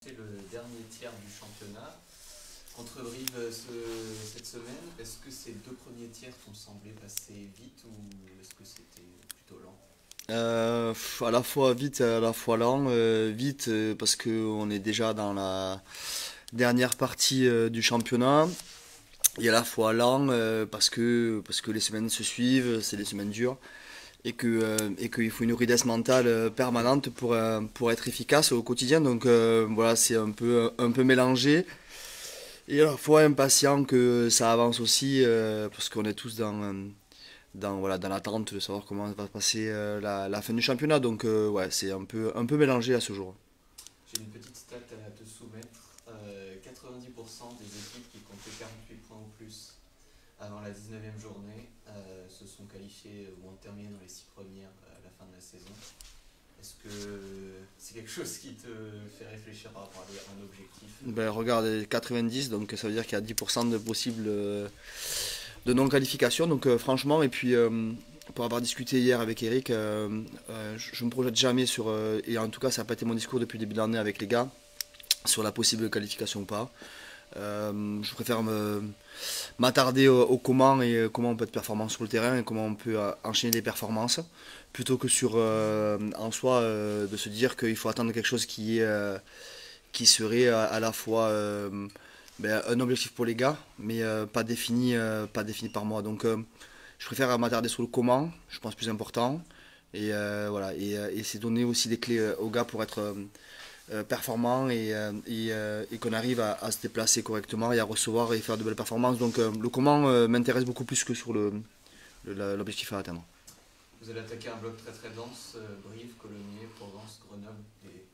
C'est le dernier tiers du championnat. Contre Brive cette semaine, est-ce que ces deux premiers tiers t'ont semblé passer vite ou est-ce que c'était plutôt lent? À la fois vite et à la fois lent. Vite parce qu'on est déjà dans la dernière partie du championnat. Et à la fois lent parce que les semaines se suivent, c'est des semaines dures. Et qu'il faut une rudesse mentale permanente pour être efficace au quotidien. Donc voilà, c'est un peu mélangé. Et à la fois impatient que ça avance aussi, parce qu'on est tous dans l'attente de savoir comment va se passer la fin du championnat. Donc ouais, c'est un peu mélangé à ce jour. J'ai une petite stat à te soumettre. 90% des équipes qui comptaient 48 points ou plus avant la 19e journée se sont qualifiées ou ont terminé dans les 6 premières à la fin de la saison. Est-ce que c'est quelque chose qui te fait réfléchir par rapport à un objectif? Ben, regarde, 90, donc ça veut dire qu'il y a 10% de possibles de non-qualification. Donc franchement, et puis pour avoir discuté hier avec Eric, je me projette jamais sur, et en tout cas ça n'a pas été mon discours depuis le début de l'année avec les gars, sur la possible qualification ou pas. Je préfère m'attarder au comment et comment on peut être performant sur le terrain et comment on peut enchaîner des performances plutôt que sur en soi de se dire qu'il faut attendre quelque chose qui serait à la fois un objectif pour les gars mais pas défini par moi. Donc je préfère m'attarder sur le comment, je pense plus important, et voilà, et c'est donner aussi des clés aux gars pour être performant, et qu'on arrive à se déplacer correctement et à recevoir et faire de belles performances. Donc le comment m'intéresse beaucoup plus que sur l'objectif à atteindre. Vous allez attaquer un bloc très très dense, Brive, Colomiers, Provence, Grenoble,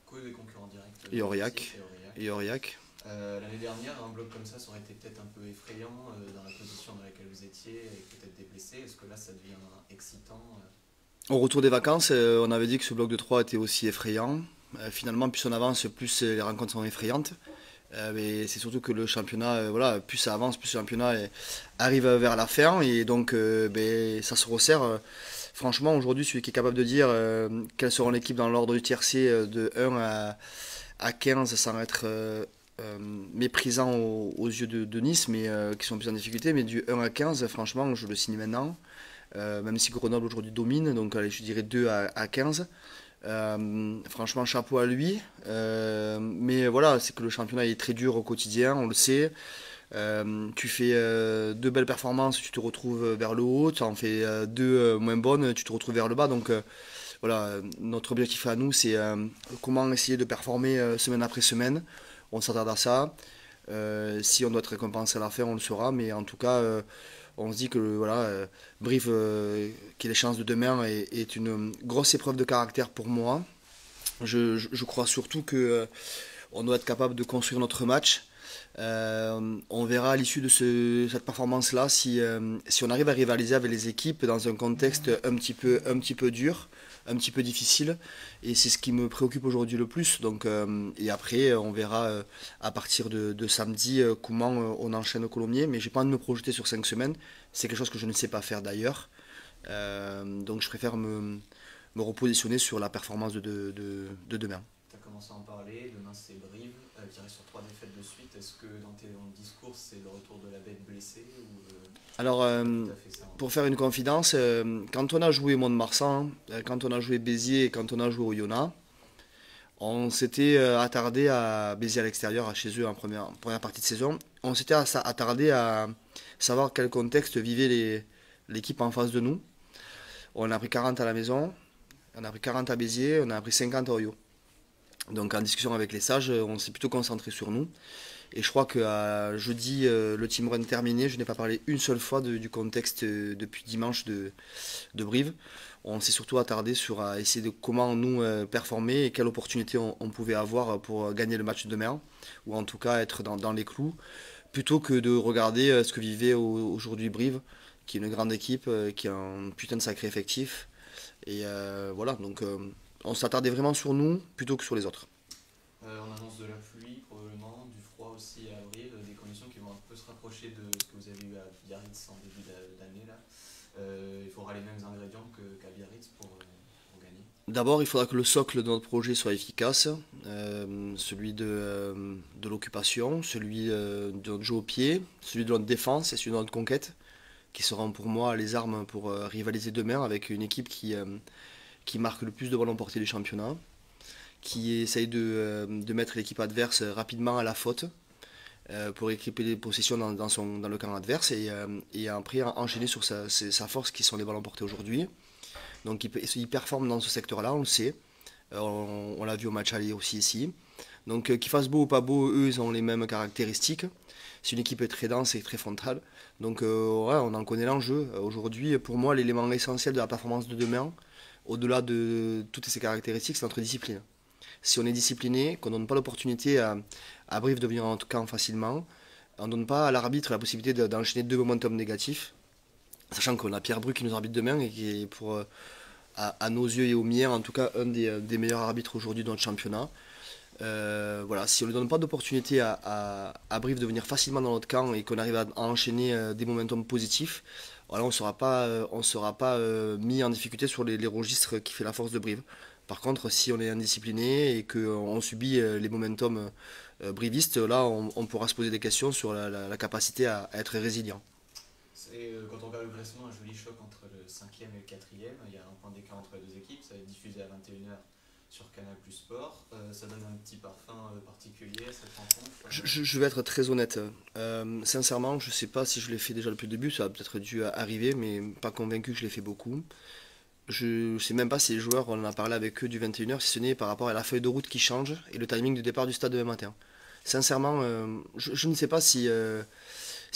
que des concurrents directs Et direct Aurillac. et Aurillac. Et Aurillac. L'année dernière, un bloc comme ça aurait été peut-être un peu effrayant dans la position dans laquelle vous étiez, avec peut-être des blessés. Est-ce que là, ça devient excitant? Au retour des vacances, on avait dit que ce bloc de 3 était aussi effrayant. Finalement, plus on avance, plus les rencontres sont effrayantes. Mais c'est surtout que le championnat, voilà, plus ça avance, plus le championnat arrive vers la fin. Et donc, ça se resserre. Franchement, aujourd'hui, celui qui est capable de dire quelles seront l'équipe dans l'ordre du tiercé de 1 à 15 sans être méprisant aux yeux de Nice, mais qui sont plus en difficulté. Mais du 1 à 15, franchement, je le signe maintenant. Même si Grenoble aujourd'hui domine, donc allez, je dirais 2 à 15. Franchement, chapeau à lui. Mais voilà, c'est que le championnat est très dur au quotidien, on le sait. Tu fais deux belles performances, tu te retrouves vers le haut. Tu en fais deux moins bonnes, tu te retrouves vers le bas. Donc voilà, notre objectif à nous, c'est comment essayer de performer semaine après semaine. On s'attarde à ça. Si on doit être récompensé à la fin, on le saura. Mais en tout cas, on se dit que voilà, Brive, qui est les chances de demain, est une grosse épreuve de caractère pour moi. Je crois surtout que on doit être capable de construire notre match. On verra à l'issue de cette performance-là si on arrive à rivaliser avec les équipes dans un contexte un petit peu dur, un petit peu difficile. Et c'est ce qui me préoccupe aujourd'hui le plus. Donc, et après, on verra à partir de samedi comment on enchaîne au Colomiers. Mais j'ai pas envie de me projeter sur 5 semaines. C'est quelque chose que je ne sais pas faire d'ailleurs. Donc je préfère me repositionner sur la performance de demain. Tu as commencé à en parler, demain c'est Brive, qui reste sur 3 défaites de suite. Est-ce que dans ton discours, c'est le retour de la bête blessée ou Alors, c'est pas tout à fait ça? pour faire une confidence, quand on a joué Mont-de-Marsan, quand on a joué Béziers et quand on a joué au Yona, on s'était attardé à Béziers à l'extérieur, chez eux en première partie de saison. On s'était attardé à savoir quel contexte vivait l'équipe en face de nous. On a pris 40 à la maison, on a pris 40 à Béziers, on a pris 50 à Oyo. Donc en discussion avec les sages, on s'est plutôt concentré sur nous. Et je crois que jeudi, le team run terminé, je n'ai pas parlé une seule fois du contexte depuis dimanche de Brive. On s'est surtout attardé sur essayer de comment nous performer et quelle opportunité on pouvait avoir pour gagner le match de demain, ou en tout cas être dans les clous, plutôt que de regarder ce que vivait aujourd'hui Brive, qui est une grande équipe, qui a un putain de sacré effectif. Et voilà, donc on s'attardait vraiment sur nous plutôt que sur les autres. On annonce de la pluie probablement, du froid aussi à Brive, des conditions qui vont un peu se rapprocher de ce que vous avez eu à Biarritz en début d'année là. Il faudra les mêmes ingrédients qu'à Biarritz pour gagner. D'abord, il faudra que le socle de notre projet soit efficace, celui de l'occupation, celui de notre jeu au pied, celui de notre défense et celui de notre conquête, qui seront pour moi les armes pour rivaliser demain avec une équipe qui marque le plus de ballons portés du championnat, qui essaye de mettre l'équipe adverse rapidement à la faute pour récupérer les possessions dans le camp adverse et après enchaîner sur sa force qui sont les ballons portés aujourd'hui. Donc ils performent dans ce secteur-là, on le sait. On l'a vu au match aller aussi ici. Donc qu'ils fassent beau ou pas beau, eux ils ont les mêmes caractéristiques. C'est une équipe très dense et très frontale. Donc ouais, on en connaît l'enjeu. Aujourd'hui, pour moi, l'élément essentiel de la performance de demain, au-delà de toutes ces caractéristiques, c'est notre discipline. Si on est discipliné, qu'on ne donne pas l'opportunité à Brive de venir en camp facilement, on ne donne pas à l'arbitre la possibilité d'enchaîner deux momentum négatifs, sachant qu'on a Pierre Bru qui nous arbitre demain et qui est à nos yeux et aux miens en tout cas un des meilleurs arbitres aujourd'hui dans notre championnat. Voilà, si on ne donne pas d'opportunité à Brive de venir facilement dans notre camp et qu'on arrive à enchaîner des momentum positifs, voilà, on ne sera pas mis en difficulté sur les registres qui fait la force de Brive. Par contre, si on est indiscipliné et qu'on subit les momentum brivistes, là on pourra se poser des questions sur la capacité à être résilient. Quand on regarde le classement, un joli choc entre le 5e et le 4e. Il y a un point d'écart entre les deux équipes. Ça va être diffusé à 21h sur Canal Plus Sport. Ça donne un petit parfum particulier à cette rencontre. Je vais être très honnête. Sincèrement, je ne sais pas si je l'ai fait déjà depuis le début. Ça a peut-être dû arriver, mais pas convaincu que je l'ai fait beaucoup. Je ne sais même pas si les joueurs, on en a parlé avec eux du 21h, si ce n'est par rapport à la feuille de route qui change et le timing du départ du stade demain matin. Sincèrement, je ne sais pas si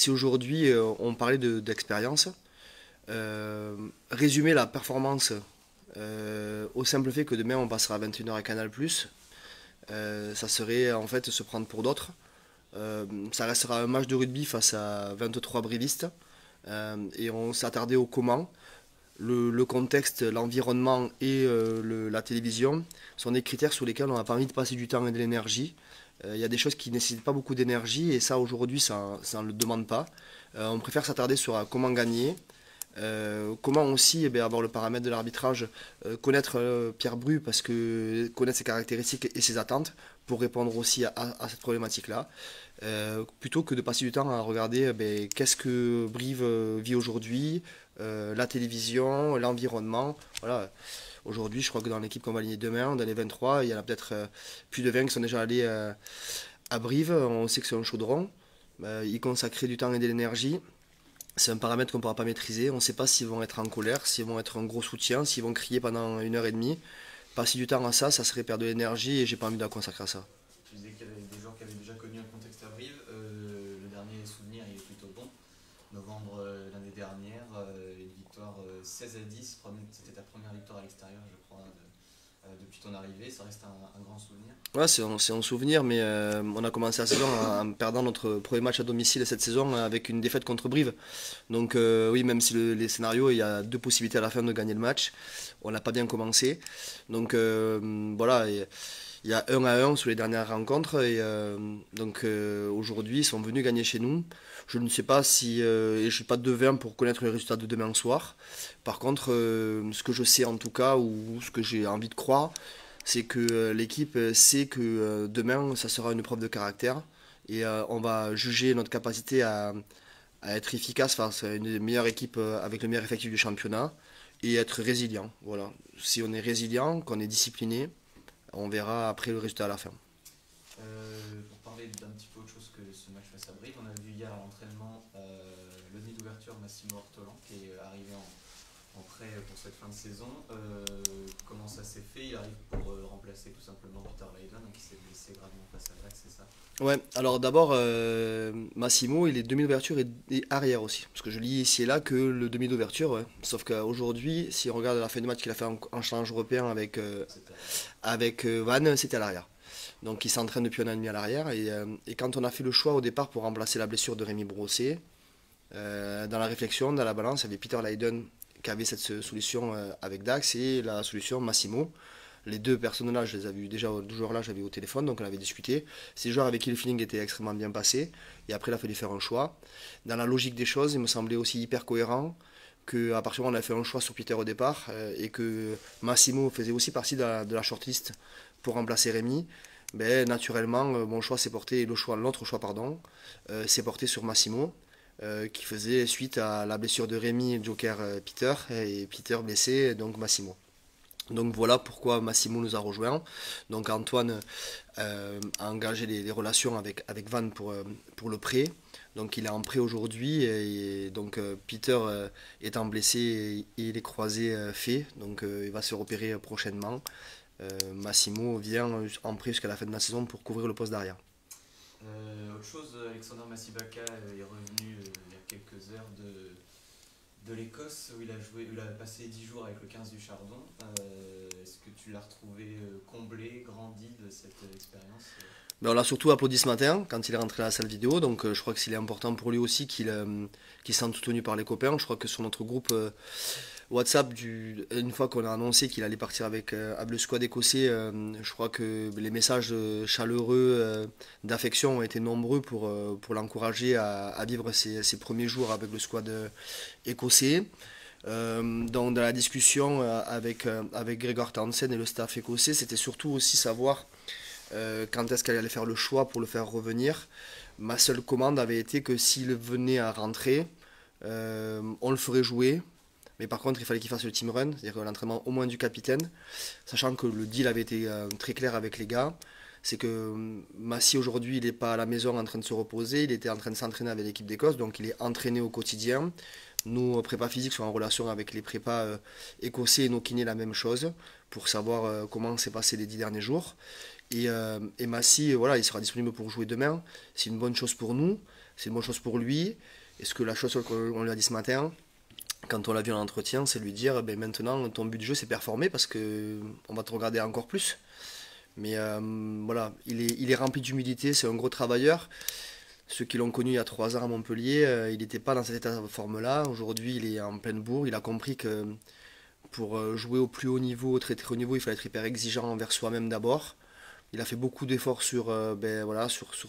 aujourd'hui on parlait d'expérience. Résumer la performance au simple fait que demain on passera à 21h à Canal+, ça serait en fait se prendre pour d'autres. Ça restera un match de rugby face à 23 brivistes et on s'est attardé au comment. Le contexte, l'environnement et la télévision sont des critères sur lesquels on n'a pas envie de passer du temps et de l'énergie. Il y a des choses qui ne nécessitent pas beaucoup d'énergie et ça aujourd'hui ça ne le demande pas. On préfère s'attarder sur comment gagner, comment aussi avoir le paramètre de l'arbitrage, connaître Pierre Bru parce que connaître ses caractéristiques et ses attentes pour répondre aussi à cette problématique-là. Plutôt que de passer du temps à regarder qu'est-ce que Brive vit aujourd'hui, la télévision, l'environnement. Voilà. Aujourd'hui, je crois que dans l'équipe qu'on va aligner demain, dans les 23, il y en a peut-être plus de 20 qui sont déjà allés à Brive. On sait que c'est un chaudron. Y consacrer du temps et de l'énergie, c'est un paramètre qu'on ne pourra pas maîtriser. On ne sait pas s'ils vont être en colère, s'ils vont être un gros soutien, s'ils vont crier pendant 1h30. Passer du temps à ça, ça serait perdre de l'énergie et j'ai pas envie de la consacrer à ça. Tu disais qu'il y avait des joueurs qui avaient déjà connu un contexte à Brive. Le dernier souvenir, il est plutôt bon. Novembre l'année dernière, une victoire 16-10. C'était ta première victoire à l'extérieur, je crois, depuis ton arrivée. Ça reste un grand souvenir. Ouais, c'est un souvenir, mais on a commencé la saison en perdant notre premier match à domicile cette saison avec une défaite contre Brive. Donc oui, même si les scénarios, il y a deux possibilités à la fin de gagner le match, on n'a pas bien commencé. Donc voilà, il y a 1-1 sur les dernières rencontres et donc aujourd'hui ils sont venus gagner chez nous. Je ne sais pas si et je n'ai pas de devin pour connaître le résultat de demain soir. Par contre, ce que je sais en tout cas ou ce que j'ai envie de croire, c'est que l'équipe sait que demain ça sera une preuve de caractère et on va juger notre capacité à être efficace face à une des meilleures équipes avec le meilleur effectif du championnat et être résilient. Voilà. Si on est résilient, qu'on est discipliné, on verra après le résultat à la fin. Pour parler d'un petit peu autre chose que ce match face à Brive, on a vu hier à l'entraînement le nid d'ouverture Massimo Ortolan qui est arrivé en prêt pour cette fin de saison. Comment ça s'est fait? Il arrive pour remplacer tout simplement Peter Leiden qui s'est blessé gravement face à Dax, c'est ça? Ouais, alors d'abord, Massimo, il est demi d'ouverture et arrière aussi. Parce que je lis ici et là que le demi d'ouverture, ouais. Sauf qu'aujourd'hui, si on regarde la fin de match qu'il a fait en challenge européen avec Vannes, c'était à l'arrière. Donc il s'entraîne depuis un an et demi à l'arrière. Et quand on a fait le choix au départ pour remplacer la blessure de Rémi Brosset, dans la réflexion, dans la balance, il y avait Peter Leiden qui avait cette solution avec Dax et la solution Massimo. Les deux personnes-là, je les avais vus déjà, deux joueurs-là, j'avais au téléphone, donc on avait discuté. C'est des joueurs avec qui le feeling était extrêmement bien passé. Et après, il a fallu faire un choix. Dans la logique des choses, il me semblait aussi hyper cohérent qu'à partir du moment où on a fait un choix sur Peter au départ et que Massimo faisait aussi partie de la shortlist pour remplacer Rémi, ben, naturellement, mon choix s'est porté, l'autre choix, pardon, s'est porté sur Massimo, qui faisait suite à la blessure de Rémi, Joker Peter, et Peter blessé, donc Massimo. Donc voilà pourquoi Massimo nous a rejoints. Donc Antoine a engagé les relations avec Van pour le prêt. Donc il est en prêt aujourd'hui et donc Peter étant blessé et il est croisé fait. Donc il va se repérer prochainement. Massimo vient en prêt jusqu'à la fin de la saison pour couvrir le poste d'arrière. Autre chose, Alexander Massibaka est revenu il y a quelques heures de l'Écosse où il a passé 10 jours avec le 15 du Chardon. Est-ce que tu l'as retrouvé comblé, grandi de cette expérience? Ben, on l'a surtout applaudi ce matin quand il est rentré à la salle vidéo, donc je crois que s'il est important pour lui aussi qu'il se sente soutenu par les copains. Je crois que sur notre groupe WhatsApp, une fois qu'on a annoncé qu'il allait partir avec le squad écossais, je crois que les messages chaleureux d'affection ont été nombreux pour l'encourager à vivre ses premiers jours avec le squad écossais. Donc dans la discussion avec Gregor Townsend et le staff écossais, c'était surtout aussi savoir quand est-ce qu'elle allait faire le choix pour le faire revenir. Ma seule commande avait été que s'il venait à rentrer, on le ferait jouer. Mais par contre, il fallait qu'il fasse le team run, c'est-à-dire l'entraînement au moins du capitaine, sachant que le deal avait été très clair avec les gars. C'est que Massi aujourd'hui, il n'est pas à la maison en train de se reposer, il était en train de s'entraîner avec l'équipe d'Écosse, donc il est entraîné au quotidien. Nos prépas physiques sont en relation avec les prépas écossais et nos kinés la même chose, pour savoir comment s'est passé les 10 derniers jours. Et Massi, voilà, il sera disponible pour jouer demain. C'est une bonne chose pour nous, c'est une bonne chose pour lui. Est-ce que la chose qu'on lui a dit ce matin, quand on l'a vu en entretien, c'est lui dire ben maintenant ton but de jeu c'est performer parce que on va te regarder encore plus. Mais voilà, il est rempli d'humilité, c'est un gros travailleur. Ceux qui l'ont connu il y a 3 ans à Montpellier, il n'était pas dans cet état de forme-là. Aujourd'hui, il est en pleine bourre. Il a compris que pour jouer au plus haut niveau, au très très haut niveau, il fallait être hyper exigeant envers soi-même d'abord. Il a fait beaucoup d'efforts sur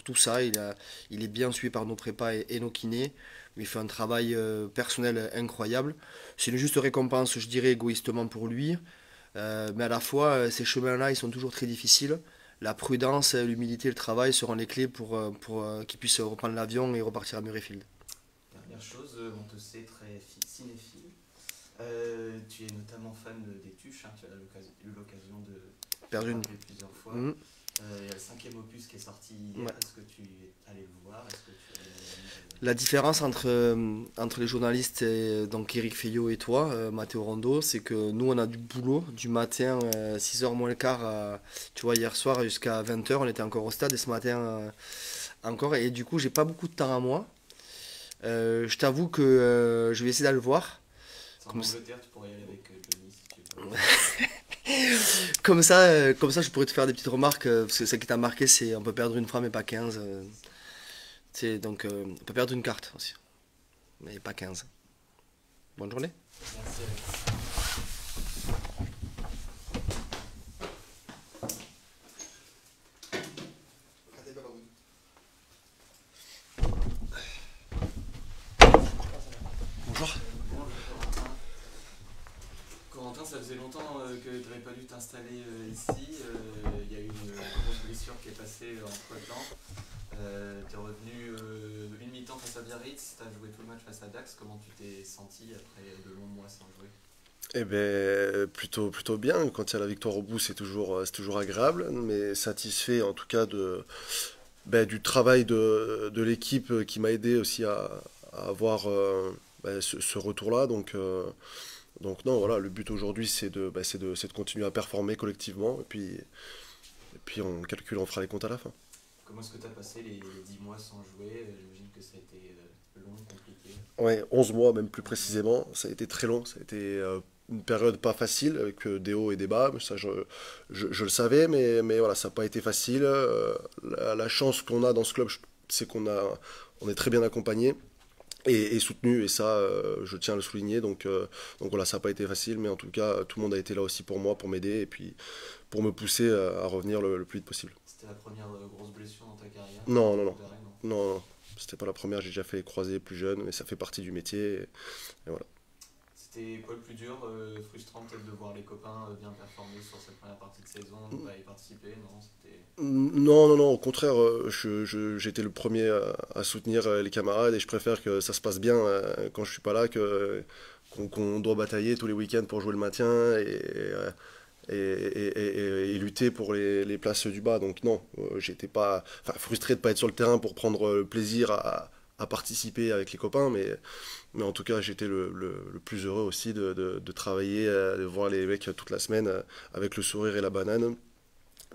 tout ça. Il est bien suivi par nos prépas et nos kinés. Il fait un travail personnel incroyable. C'est une juste récompense, je dirais, égoïstement pour lui. Mais à la fois, ces chemins-là, ils sont toujours très difficiles. La prudence, l'humilité, le travail seront les clés pour qu'il puisse reprendre l'avion et repartir à Murrayfield. Dernière chose, on te sait très cinéphile. Tu es notamment fan des Tuches, hein, tu as eu l'occasion de Perdu une. parler plusieurs fois. Mhm. Il y a le 5e opus qui est sorti hier. Ouais. Est-ce que tu es allé le voir? Est-ce que tu La différence entre les journalistes, donc Eric Feillot et toi, Matteo Rondo, c'est que nous on a du boulot du matin, 6h moins le quart, tu vois, hier soir jusqu'à 20h, on était encore au stade et ce matin encore. Et du coup, j'ai pas beaucoup de temps à moi. Je t'avoue que je vais essayer d'aller le voir. c'est en Comme, Angleterre, tu pourrais y aller avec Johnny si tu veux. comme ça, je pourrais te faire des petites remarques. Parce que ce qui t'a marqué, c'est on peut perdre une fois, mais pas 15. Donc, on peut perdre une carte aussi, mais pas 15. Bonne journée. Merci Alex. Bonjour. Bonjour Corentin. Corentin, ça faisait longtemps que tu n'avais pas dû t'installer ici. Il y a eu une grosse blessure qui est passée entre-temps. Tu es revenu une mi-temps face à Biarritz, tu as joué tout le match face à Dax. Comment tu t'es senti après de longs mois sans jouer? Eh ben, plutôt bien. Quand il y a la victoire au bout, c'est toujours agréable, mais satisfait en tout cas du travail de l'équipe qui m'a aidé aussi à avoir ce retour-là. Donc non, voilà, le but aujourd'hui, c'est de continuer à performer collectivement, et puis on calcule, on fera les comptes à la fin. Comment est-ce que tu as passé les 10 mois sans jouer? J'imagine que ça a été long, compliqué. Ouais, 11 mois même plus précisément, ça a été très long, ça a été une période pas facile avec des hauts et des bas, mais ça je le savais, mais voilà, ça n'a pas été facile. La chance qu'on a dans ce club, c'est on est très bien accompagné et soutenu, et ça je tiens à le souligner, donc voilà, ça n'a pas été facile, mais en tout cas tout le monde a été là aussi pour moi, pour m'aider et puis pour me pousser à revenir le plus vite possible. C'était la première grosse blessure dans ta carrière? Non, non, non, De rien, non, non, c'était pas la première, j'ai déjà fait les croisés plus jeune, mais ça fait partie du métier, et voilà. C'était quoi le plus dur, frustrant peut-être de voir les copains bien performer sur cette première partie de saison, de ne pas y participer, non? C'était... Non, non, non, au contraire, j'étais le premier à soutenir les camarades et je préfère que ça se passe bien quand je suis pas là qu'on doit batailler tous les week-ends pour jouer le maintien et lutter pour les places du bas. Donc non, j'étais pas, enfin, frustré de pas être sur le terrain pour prendre plaisir à participer avec les copains, mais en tout cas j'étais le plus heureux aussi de travailler, de voir les mecs toute la semaine avec le sourire et la banane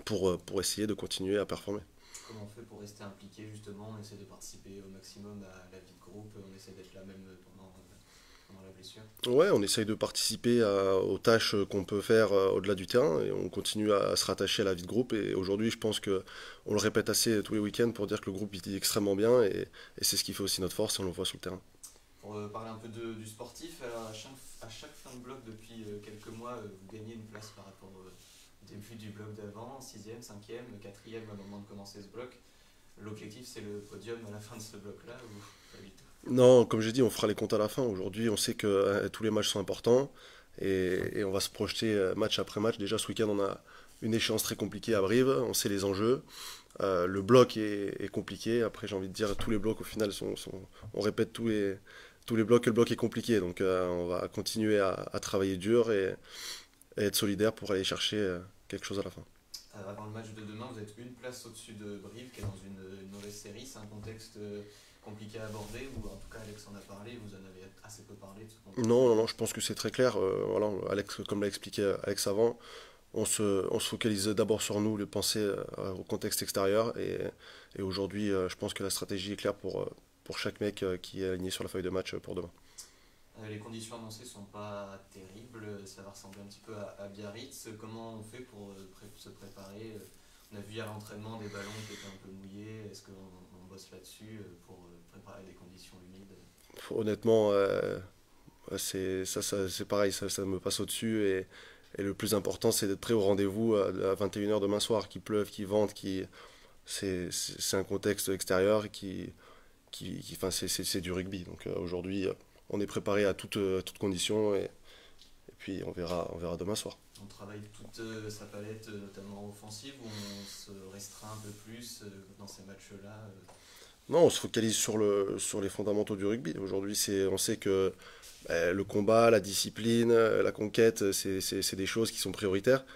pour essayer de continuer à performer. Comment on fait pour rester impliqué justement? On essaie de participer au maximum à la vie de groupe, on essaie d'être là même pendant la blessure. Ouais, on essaye de participer aux tâches qu'on peut faire au-delà du terrain et on continue à se rattacher à la vie de groupe. Et aujourd'hui, je pense que on le répète assez tous les week-ends pour dire que le groupe il est extrêmement bien et c'est ce qui fait aussi notre force et on le voit sur le terrain. Pour parler un peu du sportif, alors à chaque fin de bloc depuis quelques mois, vous gagnez une place par rapport au début du bloc d'avant, 6e, 5e, 4e au moment de commencer ce bloc. L'objectif c'est le podium à la fin de ce bloc-là ou pas du tout? Non, comme j'ai dit, on fera les comptes à la fin. Aujourd'hui, on sait que tous les matchs sont importants et on va se projeter match après match. Déjà, ce week-end, on a une échéance très compliquée à Brive. On sait les enjeux. Le bloc est compliqué. Après, j'ai envie de dire, tous les blocs, au final, on répète tous les blocs que le bloc est compliqué. Donc, on va continuer à travailler dur et être solidaire pour aller chercher quelque chose à la fin. Avant le match de demain, vous êtes une place au-dessus de Brive, qui est dans une mauvaise série. C'est un contexte compliqué à aborder, ou en tout cas Alex en a parlé, vous en avez assez peu parlé de ce contexte? Non, non, non, je pense que c'est très clair. Voilà, Alex, comme l'a expliqué Alex avant, on se focalise d'abord sur nous, le penser au contexte extérieur. Et aujourd'hui, je pense que la stratégie est claire pour chaque mec qui est aligné sur la feuille de match pour demain. Les conditions annoncées sont pas terribles, ça va ressembler un petit peu à Biarritz. Comment on fait pour se préparer? On a vu à l'entraînement des ballons qui étaient un peu mouillés. Est-ce qu'on bosse là-dessus pour préparer des conditions humides? Honnêtement, c'est pareil, ça me passe au-dessus. Et le plus important, c'est d'être prêt au rendez-vous à 21h demain soir, qu'il pleuve, qu'il vente, c'est un contexte extérieur enfin, c'est du rugby. Donc aujourd'hui, on est préparé à toutes conditions et puis on verra demain soir. On travaille toute sa palette, notamment offensive, ou on se restreint un peu plus dans ces matchs-là? Non, on se focalise sur les fondamentaux du rugby. Aujourd'hui, on sait que le combat, la discipline, la conquête, c'est des choses qui sont prioritaires.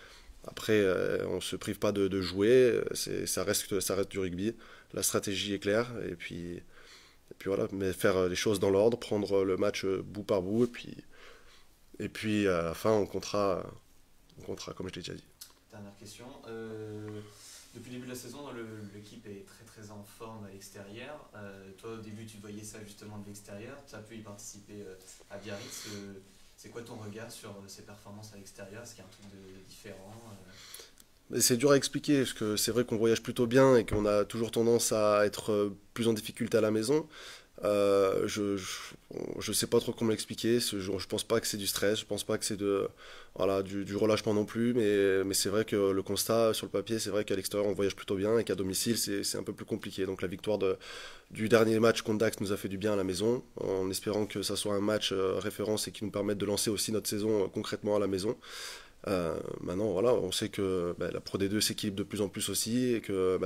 Après, on ne se prive pas de jouer, ça reste du rugby. La stratégie est claire, et puis voilà, mais faire les choses dans l'ordre, prendre le match bout par bout, et puis à la fin, on comptera comme je l'ai déjà dit. Dernière question. Depuis le début de la saison, l'équipe est très très en forme à l'extérieur. Toi, au début, tu voyais ça justement de l'extérieur. Tu as pu y participer à Biarritz. C'est quoi ton regard sur ces performances à l'extérieur? Est-ce qu'il y a un truc de différent? Mais c'est dur à expliquer, parce que c'est vrai qu'on voyage plutôt bien et qu'on a toujours tendance à être plus en difficulté à la maison. Je sais pas trop comment l'expliquer. Je pense pas que c'est du stress, je pense pas que c'est voilà, du relâchement non plus, mais c'est vrai que le constat sur le papier, c'est vrai qu'à l'extérieur on voyage plutôt bien et qu'à domicile c'est un peu plus compliqué. Donc la victoire du dernier match contre Dax nous a fait du bien à la maison, en espérant que ça soit un match référence et qui nous permette de lancer aussi notre saison concrètement à la maison. Maintenant, voilà, on sait que la Pro D2 s'équilibre de plus en plus aussi et que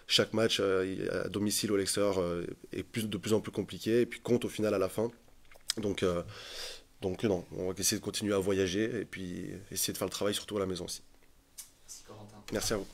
chaque match à domicile ou à l'extérieur est de plus en plus compliqué et puis compte au final à la fin. Donc non, on va essayer de continuer à voyager et puis essayer de faire le travail surtout à la maison aussi. Merci Corentin. Merci à vous.